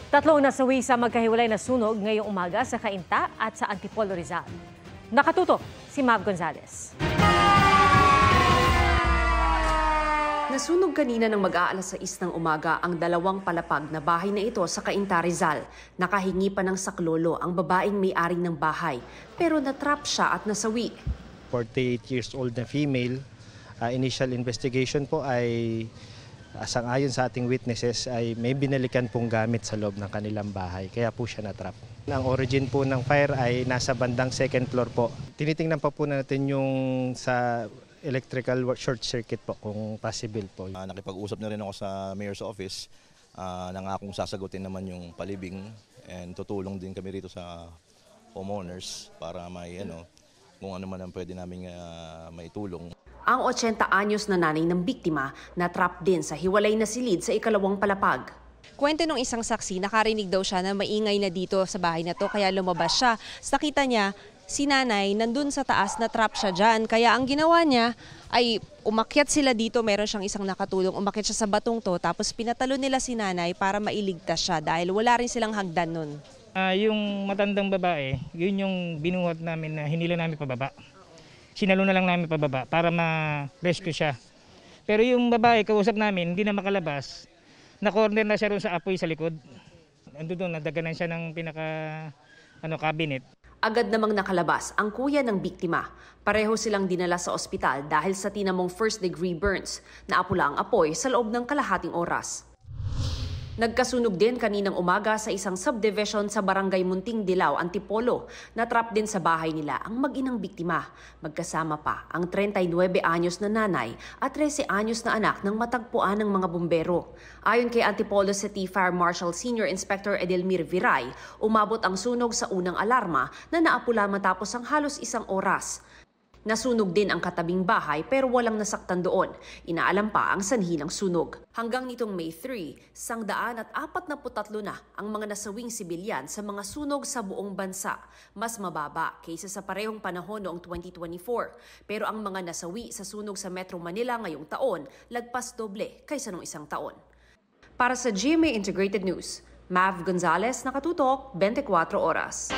Tatlong nasawi sa magkahiwalay na sunog ngayong umaga sa Cainta at sa Antipolo, Rizal. Nakatutok si Mav Gonzalez. Nasunog kanina ng mag-aalas 6 ng umaga ang dalawang palapag na bahay na ito sa Cainta, Rizal. Nakahingi pa ng saklolo ang babaeng may-ari ng bahay, pero natrap siya at nasawi. 48 years old na female. Initial investigation po ay sang-ayon sa ating witnesses ay may binalikan pong gamit sa loob ng kanilang bahay, kaya po siya natrap. Ang origin po ng fire ay nasa bandang second floor po. Tinitingnan pa po natin yung sa electrical short circuit po kung possible po. Nakipag-usap na rin ako sa mayor's office, nangakong sasagutin naman yung palibing and tutulong din kami rito sa homeowners para may kung ano man ang pwede namin maitulong. Ang 80 anyos na nanay ng biktima natrap din sa hiwalay na silid sa ikalawang palapag. Kwento ng isang saksi, nakarinig daw siya na maingay na dito sa bahay na to kaya lumabas siya. Nakita niya, si nanay nandun sa taas, natrap siya dyan. Kaya ang ginawa niya ay umakyat sila dito, meron siyang isang nakatulong, umakyat siya sa batong to, tapos pinatalo nila si nanay para mailigtas siya dahil wala rin silang hagdan nun. Yung matandang babae, yun yung binuhat namin na hinila namin pababa. Sinalo na lang namin pababa para ma-rescue siya. Pero yung babae, kausap namin, hindi na makalabas. Na-corner na siya rin sa apoy sa likod. Ando doon, nadaganan siya ng cabinet. Agad namang nakalabas ang kuya ng biktima. Pareho silang dinala sa ospital dahil sa tinamong first-degree burns. Naapula ang apoy sa loob ng kalahating oras. Nagkasunog din kaninang umaga sa isang subdivision sa Barangay Munting Dilao, Antipolo. Natrap din sa bahay nila ang mag-inang biktima. Magkasama pa ang 39 anyos na nanay at 13 anyos na anak ng matagpuan ng mga bumbero. Ayon kay Antipolo City Fire Marshal Senior Inspector Edelmir Viray, umabot ang sunog sa unang alarma na naapula matapos ang halos isang oras. Nasunog din ang katabing bahay pero walang nasaktan doon. Inaalam pa ang sanhi ng sunog. Hanggang nitong May 3, 143 na ang mga nasawing sibilyan sa mga sunog sa buong bansa. Mas mababa kaysa sa parehong panahon noong 2024. Pero ang mga nasawi sa sunog sa Metro Manila ngayong taon, lagpas doble kaysa noong isang taon. Para sa GMA Integrated News, Mav Gonzalez, nakatutok, 24 oras.